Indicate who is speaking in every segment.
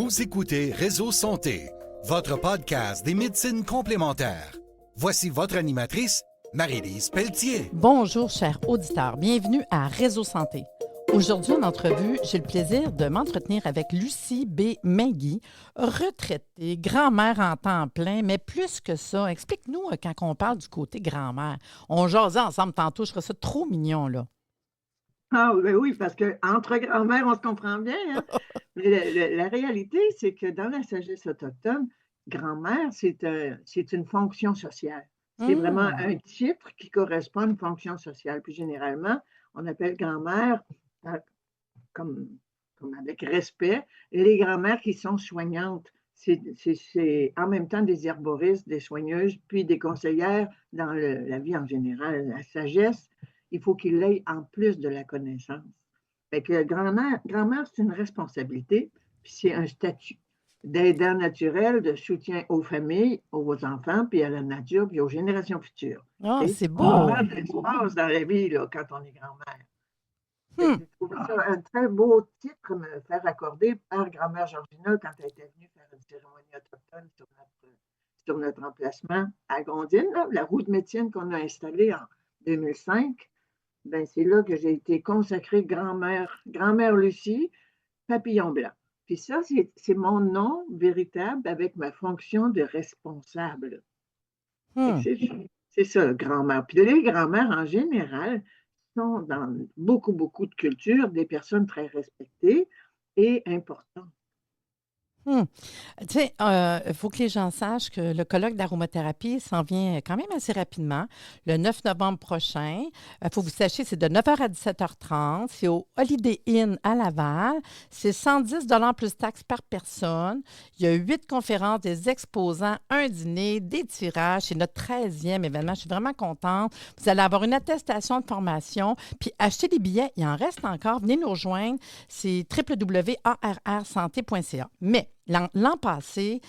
Speaker 1: Vous écoutez Réseau Santé, votre podcast des médecines complémentaires. Voici votre animatrice, Marie-Lise Pelletier.
Speaker 2: Bonjour, chers auditeurs. Bienvenue à Réseau Santé. Aujourd'hui, en entrevue, j'ai le plaisir de m'entretenir avec Lucie B. Mainguy, retraitée, grand-mère en temps plein, mais plus que ça. Explique-nous quand on parle du côté grand-mère. On jasait ensemble tantôt, je trouve ça trop mignon, là.
Speaker 3: Ah oui, parce qu'entre grand-mères, on se comprend bien, hein? Mais la réalité, c'est que dans la sagesse autochtone, grand-mère, c'est une fonction sociale. C'est vraiment un titre qui correspond à une fonction sociale. Puis généralement, on appelle grand-mère, euh, comme, comme avec respect, les grand-mères qui sont soignantes. C'est en même temps des herboristes, des soigneuses, puis des conseillères dans la vie en général. La sagesse, il faut qu'il l'ait en plus de la connaissance. Fait que grand-mère, c'est une responsabilité, puis c'est un statut d'aidant naturel, de soutien aux familles, aux enfants, puis à la nature, puis aux générations futures.
Speaker 2: Ah,
Speaker 3: OK?
Speaker 2: c'est
Speaker 3: On
Speaker 2: beau!
Speaker 3: a d'espace dans la vie là, quand on est grand-mère.
Speaker 2: Hmm.
Speaker 3: J'ai trouvé ça un très beau titre me faire accorder par grand-mère Georgina quand elle était venue faire une cérémonie autochtone sur notre emplacement à Gondine, là, la roue de médecine qu'on a installée en 2005. Ben, c'est là que j'ai été consacrée grand-mère Lucie, papillon blanc. Puis ça, c'est mon nom véritable avec ma fonction de responsable. Fait que
Speaker 2: Hmm.
Speaker 3: c'est ça, grand-mère. Puis les grand-mères, en général, sont dans beaucoup, beaucoup de cultures des personnes très respectées et importantes.
Speaker 2: Hmm. Tu sais, il faut que les gens sachent que le colloque d'aromathérapie s'en vient quand même assez rapidement, le 9 novembre prochain. Il faut que vous sachiez, c'est de 9h à 17h30. C'est au Holiday Inn à Laval. C'est 110 plus taxes par personne. Il y a 8 conférences, des exposants, un dîner, des tirages. C'est notre 13e événement. Je suis vraiment contente. Vous allez avoir une attestation de formation. Puis achetez des billets. Il en reste encore. Venez nous rejoindre. C'est www.arrsanté.ca. Mais l'an passé,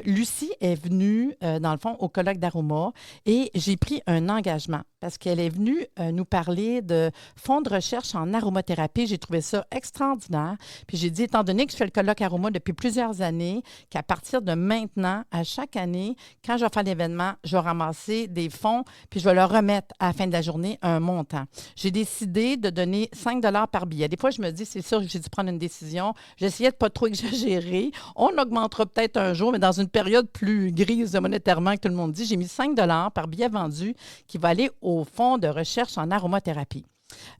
Speaker 2: Lucie est venue, dans le fond, au colloque d'Aroma et j'ai pris un engagement parce qu'elle est venue nous parler de fonds de recherche en aromathérapie. J'ai trouvé ça extraordinaire. Puis j'ai dit, étant donné que je fais le colloque Aroma depuis plusieurs années, qu'à partir de maintenant, à chaque année, quand je vais faire l'événement, je vais ramasser des fonds puis je vais leur remettre à la fin de la journée un montant. J'ai décidé de donner 5 par billet. Des fois, je me dis, c'est sûr que j'ai dû prendre une décision. J'essayais de ne pas trop exagérer. On augmentera peut-être un jour, mais dans une période plus grise monétairement que tout le monde dit, j'ai mis 5 par billet vendu qui va aller au fonds de recherche en aromathérapie.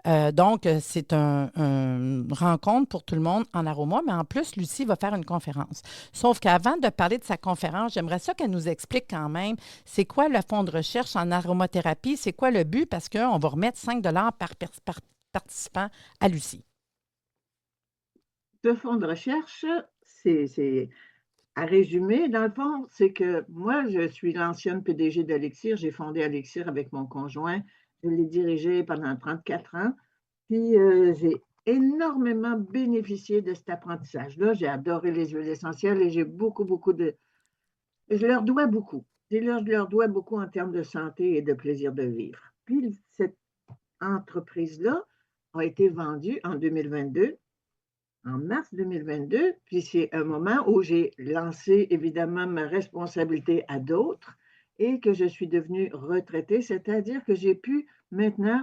Speaker 2: Donc, c'est une rencontre pour tout le monde en aroma, mais en plus, Lucie va faire une conférence. Sauf qu'avant de parler de sa conférence, j'aimerais ça qu'elle nous explique quand même c'est quoi le fonds de recherche en aromathérapie, c'est quoi le but, parce qu'on va remettre 5 par participant à Lucie.
Speaker 3: Ce fonds de recherche, c'est à résumer, dans le fond, c'est que moi, je suis l'ancienne PDG d'Elixir. J'ai fondé Elixir avec mon conjoint. Je l'ai dirigé pendant 34 ans. Puis, j'ai énormément bénéficié de cet apprentissage-là. J'ai adoré les huiles essentielles et j'ai beaucoup, beaucoup de... Je leur dois beaucoup. Je leur dois beaucoup en termes de santé et de plaisir de vivre. Puis, cette entreprise-là a été vendue en 2022, en mars 2022, puis c'est un moment où j'ai lancé évidemment ma responsabilité à d'autres et que je suis devenue retraitée, c'est-à-dire que j'ai pu maintenant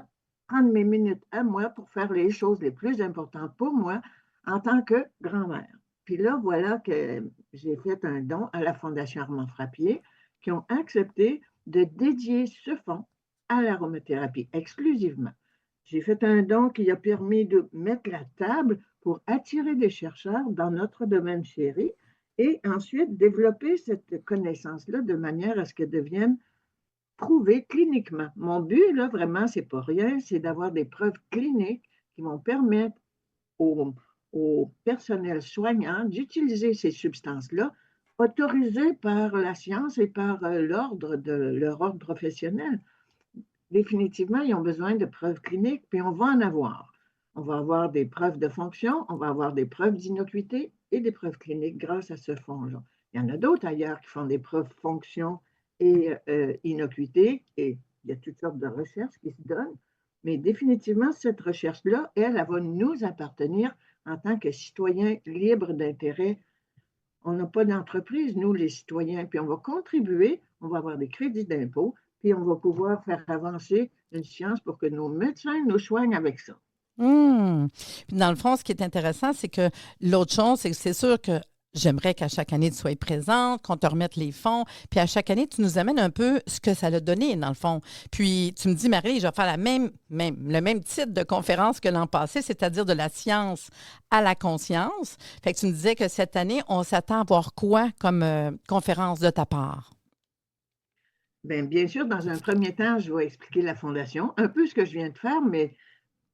Speaker 3: prendre mes minutes à moi pour faire les choses les plus importantes pour moi en tant que grand-mère. Puis là, voilà que j'ai fait un don à la Fondation Armand Frappier qui ont accepté de dédier ce fonds à l'aromathérapie exclusivement. J'ai fait un don qui a permis de mettre la table pour attirer des chercheurs dans notre domaine chéri et ensuite développer cette connaissance-là de manière à ce qu'elle devienne prouvée cliniquement. Mon but, là, vraiment, c'est pas rien, c'est d'avoir des preuves cliniques qui vont permettre au personnel soignant d'utiliser ces substances-là autorisées par la science et par l'ordre de leur ordre professionnel. Définitivement, ils ont besoin de preuves cliniques, puis on va en avoir. On va avoir des preuves de fonction, on va avoir des preuves d'innocuité et des preuves cliniques grâce à ce fonds-là. Il y en a d'autres ailleurs qui font des preuves fonction et innocuité, et il y a toutes sortes de recherches qui se donnent, mais définitivement, cette recherche-là, elle va nous appartenir en tant que citoyens libres d'intérêt on n'a pas d'entreprise, nous, les citoyens, puis on va contribuer, on va avoir des crédits d'impôt, puis on va pouvoir faire avancer une science pour que nos médecins nous soignent avec ça.
Speaker 2: Hum. Puis dans le fond, ce qui est intéressant, c'est que l'autre chose, c'est que c'est sûr que j'aimerais qu'à chaque année, tu sois présente, qu'on te remette les fonds. Puis à chaque année, tu nous amènes un peu ce que ça a donné, dans le fond. Puis tu me dis, Marie, je vais faire le même titre de conférence que l'an passé, c'est-à-dire de la science à la conscience. Fait que tu me disais que cette année, on s'attend à voir quoi comme conférence de ta part?
Speaker 3: Bien sûr, dans un premier temps, je vais expliquer la fondation, un peu ce que je viens de faire, mais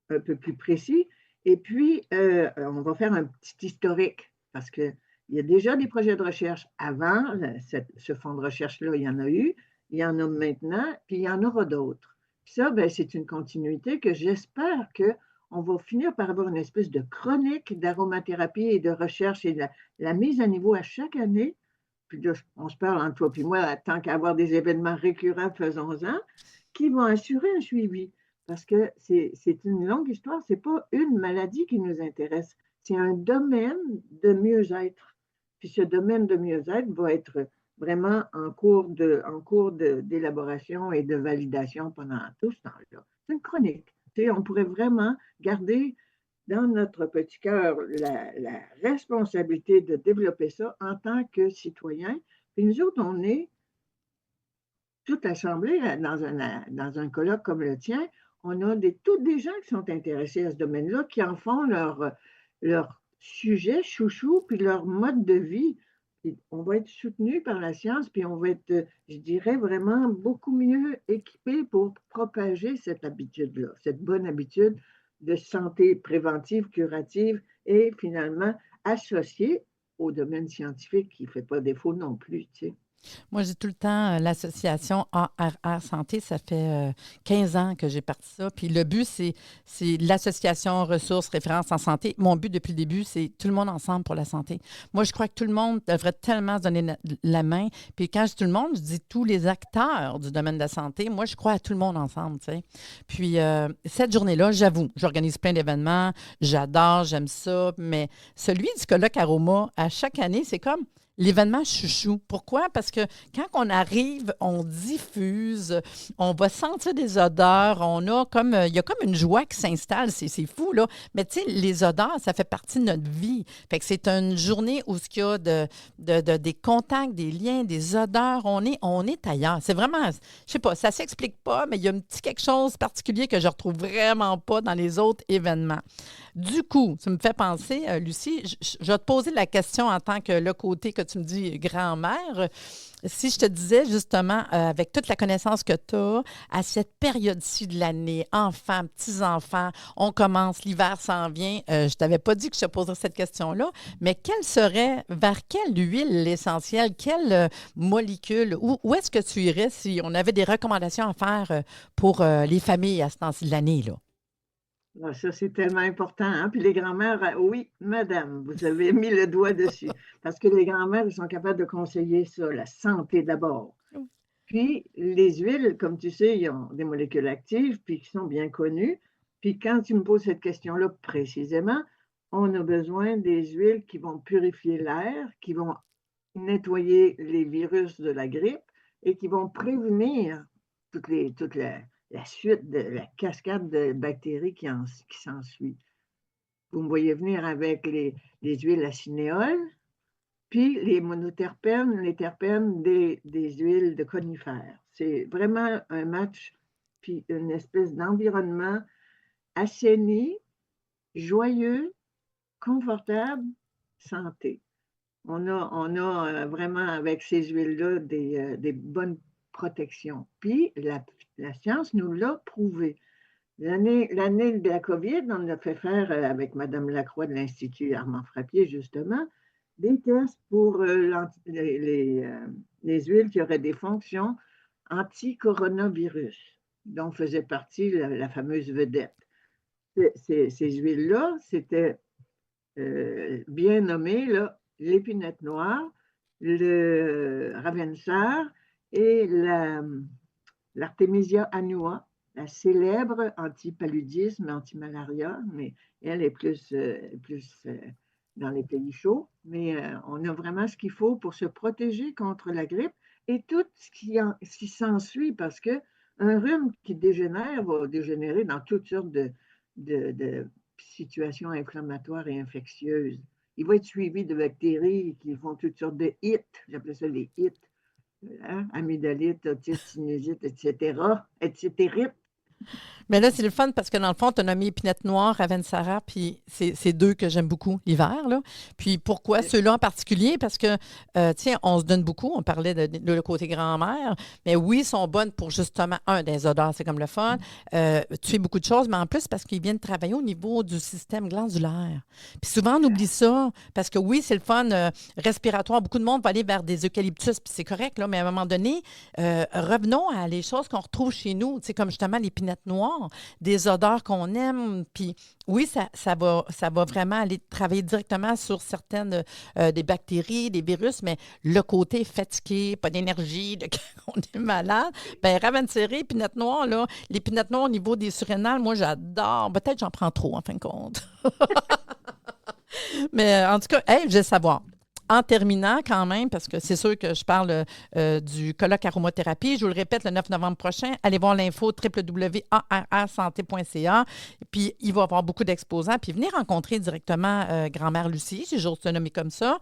Speaker 3: un peu plus précis. Et puis, on va faire un petit historique parce qu'il y a déjà des projets de recherche avant ce fonds de recherche-là, il y en a eu, il y en a maintenant, puis il y en aura d'autres. Puis ça, c'est une continuité que j'espère qu'on va finir par avoir une espèce de chronique d'aromathérapie et de recherche et de la mise à niveau à chaque année. Puis là, on se parle entre toi et moi, tant qu'à avoir des événements récurrents, faisons-en, qui vont assurer un suivi. Parce que c'est une longue histoire, c'est pas une maladie qui nous intéresse, c'est un domaine de mieux-être. Puis ce domaine de mieux-être va être vraiment d'élaboration et de validation pendant tout ce temps-là. C'est une chronique. Tu sais, on pourrait vraiment garder dans notre petit cœur la responsabilité de développer ça en tant que citoyen. Puis nous autres, on est toute l'Assemblée, dans un colloque comme le tien, on a toutes des gens qui sont intéressés à ce domaine-là, qui en font leur sujet chouchou, puis leur mode de vie. Puis on va être soutenu par la science, puis on va être, je dirais, vraiment beaucoup mieux équipé pour propager cette habitude-là, cette bonne habitude de santé préventive, curative et finalement associée au domaine scientifique qui ne fait pas défaut non plus, tu sais.
Speaker 2: Moi, j'ai tout le temps l'association ARR Santé. Ça fait 15 ans que j'ai parti ça. Puis le but, c'est l'association ressources, références en santé. Mon but depuis le début, c'est tout le monde ensemble pour la santé. Moi, je crois que tout le monde devrait tellement se donner la main. Puis quand je dis tout le monde, je dis tous les acteurs du domaine de la santé. Moi, je crois à tout le monde ensemble, tu sais. Puis cette journée-là, j'avoue, j'organise plein d'événements. J'adore, j'aime ça. Mais celui du colloque Aroma, à chaque année, c'est comme l'événement chouchou. Pourquoi? Parce que quand on arrive, on diffuse, on va sentir des odeurs, il y a comme une joie qui s'installe, c'est fou, là. Mais tu sais, les odeurs, ça fait partie de notre vie. Fait que c'est une journée où il y a des contacts, des liens, des odeurs, on est ailleurs. C'est vraiment, je sais pas, ça s'explique pas, mais il y a un petit quelque chose particulier que je retrouve vraiment pas dans les autres événements. Du coup, tu me fais penser, Lucie, je vais te poser la question en tant que le côté que tu me dis grand-mère. Si je te disais justement, avec toute la connaissance que tu as, à cette période-ci de l'année, enfants, petits-enfants, on commence, l'hiver s'en vient, je ne t'avais pas dit que je te poserais cette question-là, mais vers quelle huile essentielle, quelle molécule, où est-ce que tu irais si on avait des recommandations à faire pour les familles à ce temps-ci de l'année, là?
Speaker 3: Ah, ça, c'est tellement important, hein. Puis les grands-mères, oui, madame, vous avez mis le doigt dessus. Parce que les grands-mères, ils sont capables de conseiller ça, la santé d'abord. Puis les huiles, comme tu sais, ils ont des molécules actives, puis qui sont bien connues. Puis quand tu me poses cette question-là précisément, on a besoin des huiles qui vont purifier l'air, qui vont nettoyer les virus de la grippe et qui vont prévenir toute la suite de la cascade de bactéries qui s'ensuit. Vous me voyez venir avec les huiles à cinéole, puis les monoterpènes, les terpènes des huiles de conifères. C'est vraiment un match, puis une espèce d'environnement assaini, joyeux, confortable, santé. On a vraiment avec ces huiles-là des bonnes protections. Puis la science nous l'a prouvé. L'année de la COVID, on a fait faire avec Mme Lacroix de l'Institut Armand Frappier, justement, des tests pour les huiles qui auraient des fonctions anti-coronavirus, dont faisait partie la fameuse vedette. Ces huiles-là, c'était bien nommé, là, l'épinette noire, le ravensar et l'artémisia annua, la célèbre anti-paludisme, anti-malaria, mais elle est plus dans les pays chauds, mais on a vraiment ce qu'il faut pour se protéger contre la grippe et tout ce qui s'ensuit, parce que un rhume qui dégénère va dégénérer dans toutes sortes de situations inflammatoires et infectieuses. Il va être suivi de bactéries qui font toutes sortes de hits, j'appelle ça les hits, hein? Amygdalite, otite, sinusite, etc., etc.
Speaker 2: Mais là, c'est le fun parce que dans le fond, tu as nommé Épinette Noire, Ravensara, puis c'est deux que j'aime beaucoup l'hiver, là. Puis pourquoi ceux-là en particulier? Parce que, tiens, on se donne beaucoup. On parlait de le côté grand-mère, mais oui, ils sont bonnes pour justement, des odeurs, c'est comme le fun. Tuer beaucoup de choses, mais en plus, parce qu'ils viennent travailler au niveau du système glandulaire. Puis souvent, on oublie ça, parce que oui, c'est le fun respiratoire. Beaucoup de monde va aller vers des eucalyptus, puis c'est correct, là, mais à un moment donné, revenons à les choses qu'on retrouve chez nous, tu sais, comme justement l'épinette noire, des odeurs qu'on aime. Puis oui, ça va vraiment aller travailler directement sur certaines des bactéries, des virus, mais le côté fatigué, pas d'énergie, on est malade, bien, Ravensara, épinette noire, là, l'épinette noire au niveau des surrénales, moi, j'adore. Peut-être j'en prends trop, en fin de compte. Mais en tout cas, hey, je veux savoir. En terminant quand même, parce que c'est sûr que je parle du colloque aromathérapie, je vous le répète, le 9 novembre prochain, allez voir l'info www.arrsanté.ca. Puis, il va y avoir beaucoup d'exposants. Puis, venez rencontrer directement grand-mère Lucie, si j'ose te nommer comme ça.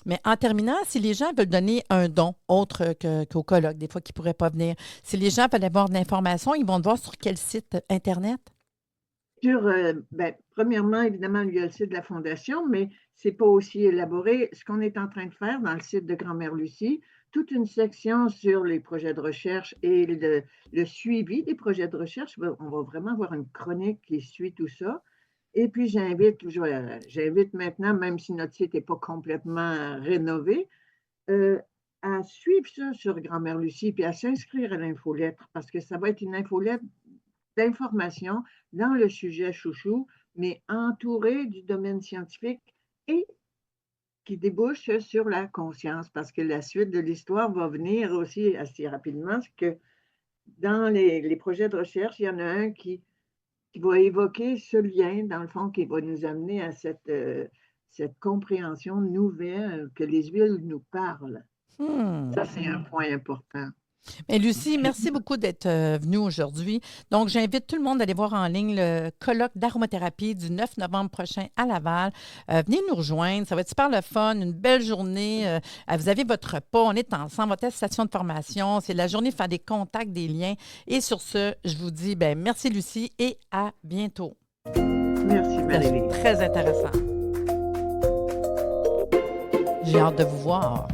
Speaker 2: Mais en terminant, si les gens veulent donner un don autre qu'au colloque, des fois qu'ils ne pourraient pas venir, si les gens veulent avoir de l'information, ils vont te voir sur quel site Internet?
Speaker 3: Premièrement, évidemment, il y a le site de la Fondation, mais ce n'est pas aussi élaboré. Ce qu'on est en train de faire dans le site de Grand-mère Lucie, toute une section sur les projets de recherche et le suivi des projets de recherche. On va vraiment avoir une chronique qui suit tout ça. Et puis, j'invite maintenant, même si notre site n'est pas complètement rénové, à suivre ça sur Grand-mère Lucie puis à s'inscrire à l'infolettre, parce que ça va être une infolettre d'informations dans le sujet chouchou, mais entouré du domaine scientifique et qui débouche sur la conscience, parce que la suite de l'histoire va venir aussi assez rapidement, que dans les projets de recherche, il y en a un qui va évoquer ce lien, dans le fond, qui va nous amener à cette compréhension nouvelle que les huiles nous parlent. Ça, c'est un point important.
Speaker 2: Mais Lucie, merci beaucoup d'être venue aujourd'hui. Donc, j'invite tout le monde à aller voir en ligne le colloque d'aromathérapie du 9 novembre prochain à Laval. Venez nous rejoindre. Ça va être super le fun, une belle journée. Vous avez votre repas, on est ensemble, votre station de formation. C'est la journée de faire des contacts, des liens. Et sur ce, je vous dis merci Lucie et à bientôt.
Speaker 3: Merci Marie-Lise.
Speaker 2: Très intéressant. J'ai hâte de vous voir.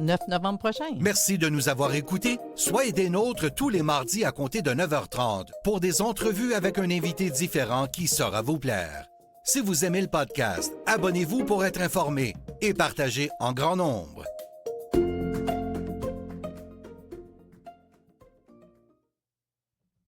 Speaker 2: 9 novembre prochain.
Speaker 1: Merci de nous avoir écoutés. Soyez des nôtres tous les mardis à compter de 9h30 pour des entrevues avec un invité différent qui saura vous plaire. Si vous aimez le podcast, abonnez-vous pour être informé et partagez en grand nombre.